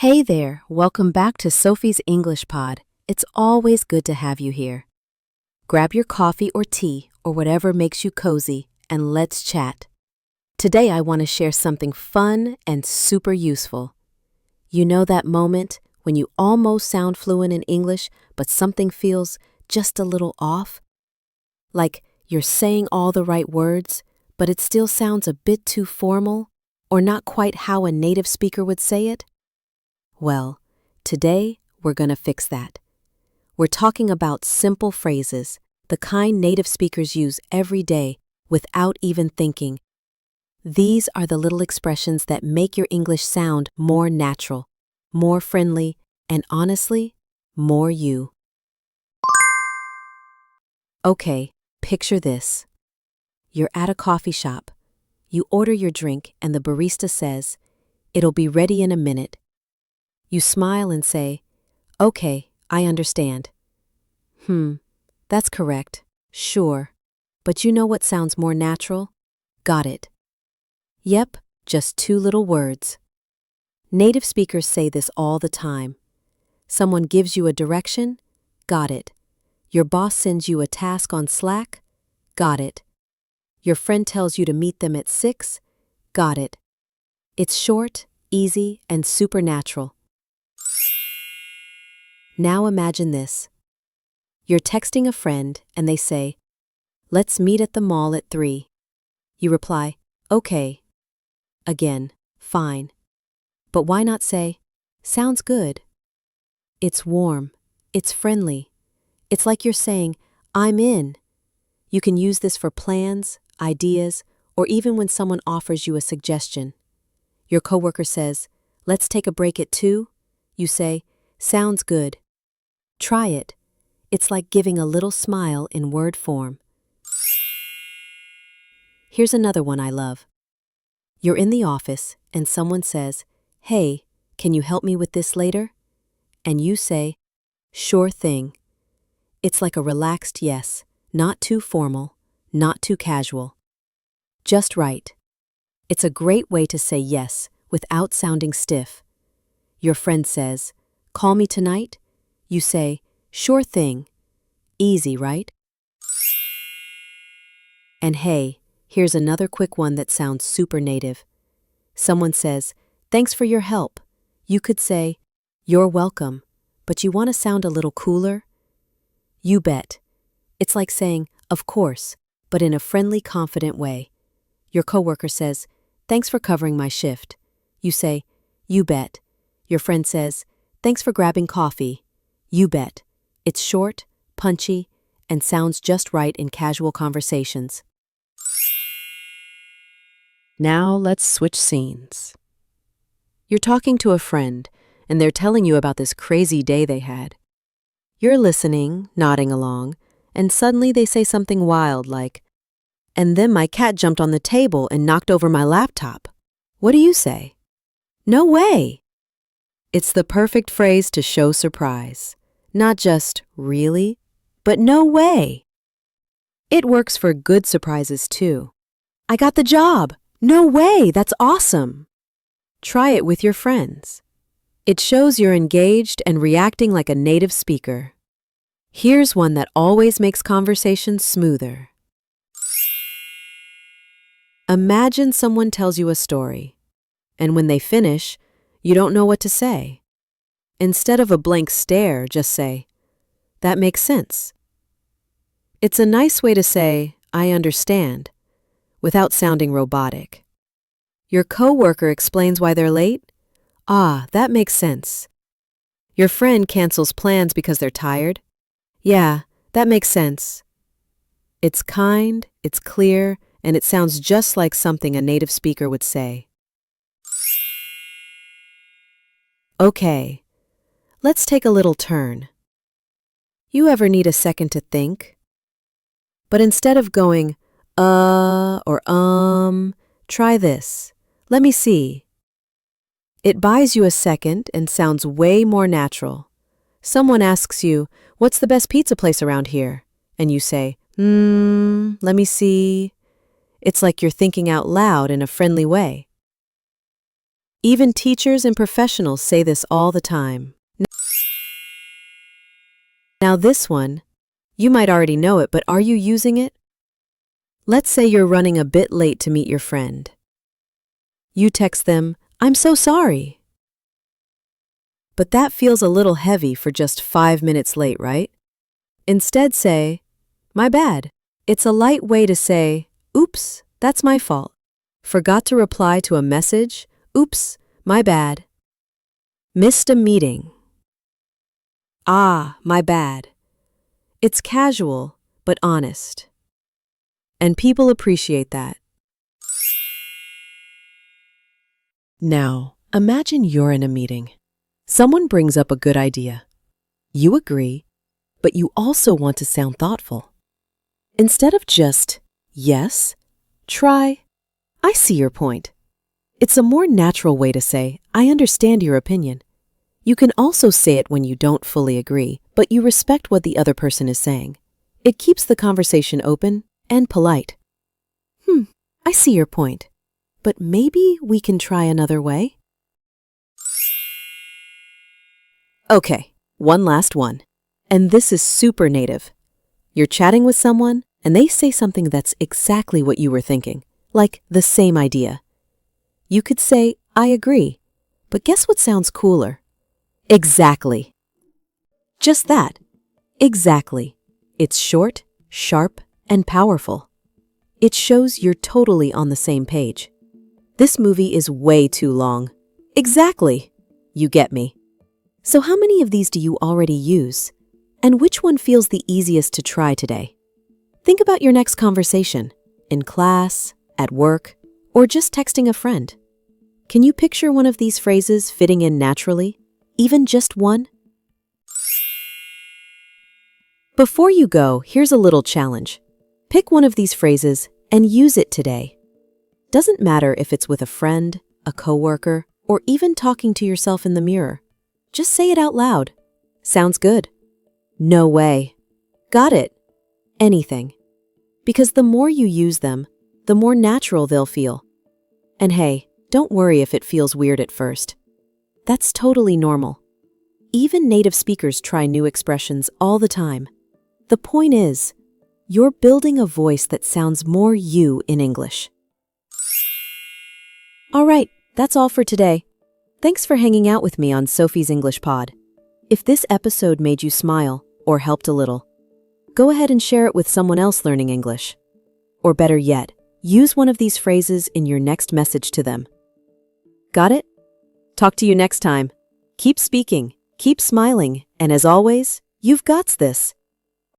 Hey there, welcome back to Sophie's English Pod. It's always good to have you here. Grab your coffee or tea or whatever makes you cozy and let's chat. Today I want to share something fun and super useful. You know that moment when you almost sound fluent in English but something feels just a little off? Like you're saying all the right words, but it still sounds a bit too formal or not quite how a native speaker would say it? Well, today we're going to fix that. We're talking about simple phrases, the kind native speakers use every day without even thinking. These are the little expressions that make your English sound more natural, more friendly, and honestly, more you. Okay, picture this. You're at a coffee shop. You order your drink and the barista says, "It'll be ready in a minute." You smile and say, "Okay, I understand." That's correct. Sure. But you know what sounds more natural? Got it. Yep, just two little words. Native speakers say this all the time. Someone gives you a direction? Got it. Your boss sends you a task on Slack? Got it. Your friend tells you to meet them at 6? Got it. It's short, easy, and supernatural. Now imagine this. You're texting a friend and they say, "Let's meet at the mall at 3. You reply, "Okay." Again, "Fine." But why not say, "Sounds good"? It's warm. It's friendly. It's like you're saying, "I'm in." You can use this for plans, ideas, or even when someone offers you a suggestion. Your coworker says, "Let's take a break at 2." You say, "Sounds good." Try it. It's like giving a little smile in word form. Here's another one I love. You're in the office and someone says, "Hey, can you help me with this later?" And you say, "Sure thing." It's like a relaxed yes, not too formal, not too casual. Just right. It's a great way to say yes without sounding stiff. Your friend says, "Call me tonight?" You say, "Sure thing." Easy, right? And hey, here's another quick one that sounds super native. Someone says, "Thanks for your help." You could say, "You're welcome," but you want to sound a little cooler? You bet. It's like saying, "Of course," but in a friendly, confident way. Your coworker says, "Thanks for covering my shift." You say, "You bet." Your friend says, "Thanks for grabbing coffee." You bet. It's short, punchy, and sounds just right in casual conversations. Now let's switch scenes. You're talking to a friend, and they're telling you about this crazy day they had. You're listening, nodding along, and suddenly they say something wild like, "And then my cat jumped on the table and knocked over my laptop." What do you say? "No way!" It's the perfect phrase to show surprise. Not just, "Really?" but "No way!" It works for good surprises too. "I got the job!" "No way! That's awesome!" Try it with your friends. It shows you're engaged and reacting like a native speaker. Here's one that always makes conversations smoother. Imagine someone tells you a story, and when they finish, you don't know what to say. Instead of a blank stare, just say, "That makes sense." It's a nice way to say, "I understand," without sounding robotic. Your coworker explains why they're late. "Ah, that makes sense." Your friend cancels plans because they're tired. "Yeah, that makes sense." It's kind, it's clear, and it sounds just like something a native speaker would say. Okay, let's take a little turn. You ever need a second to think? But instead of going, or try this. "Let me see." It buys you a second and sounds way more natural. Someone asks you, "What's the best pizza place around here?" And you say, let me see." It's like you're thinking out loud in a friendly way. Even teachers and professionals say this all the time. Now this one, you might already know it, but are you using it? Let's say you're running a bit late to meet your friend. You text them, "I'm so sorry." But that feels a little heavy for just 5 minutes late, right? Instead say, "My bad." It's a light way to say, "Oops, that's my fault. Forgot to reply to a message. Oops, my bad. Missed a meeting. Ah, my bad." It's casual, but honest. And people appreciate that. Now, imagine you're in a meeting. Someone brings up a good idea. You agree, but you also want to sound thoughtful. Instead of just, "Yes," try, "I see your point." It's a more natural way to say, "I understand your opinion." You can also say it when you don't fully agree, but you respect what the other person is saying. It keeps the conversation open and polite. I see your point, but maybe we can try another way? Okay, one last one. And this is super native. You're chatting with someone, and they say something that's exactly what you were thinking, like the same idea. You could say, "I agree," but guess what sounds cooler? Exactly. Just that. Exactly. It's short, sharp, and powerful. It shows you're totally on the same page. This movie is way too long. Exactly. You get me. So how many of these do you already use? And which one feels the easiest to try today? Think about your next conversation, in class, at work, or just texting a friend. Can you picture one of these phrases fitting in naturally? Even just one? Before you go, here's a little challenge. Pick one of these phrases and use it today. Doesn't matter if it's with a friend, a coworker, or even talking to yourself in the mirror. Just say it out loud. Sounds good. No way. Got it. Anything. Because the more you use them, the more natural they'll feel. And hey, don't worry if it feels weird at first. That's totally normal. Even native speakers try new expressions all the time. The point is, you're building a voice that sounds more you in English. All right, that's all for today. Thanks for hanging out with me on Sophie's English Pod. If this episode made you smile or helped a little, go ahead and share it with someone else learning English. Or better yet, use one of these phrases in your next message to them. Got it? Talk to you next time. Keep speaking, keep smiling, and as always, you've got this.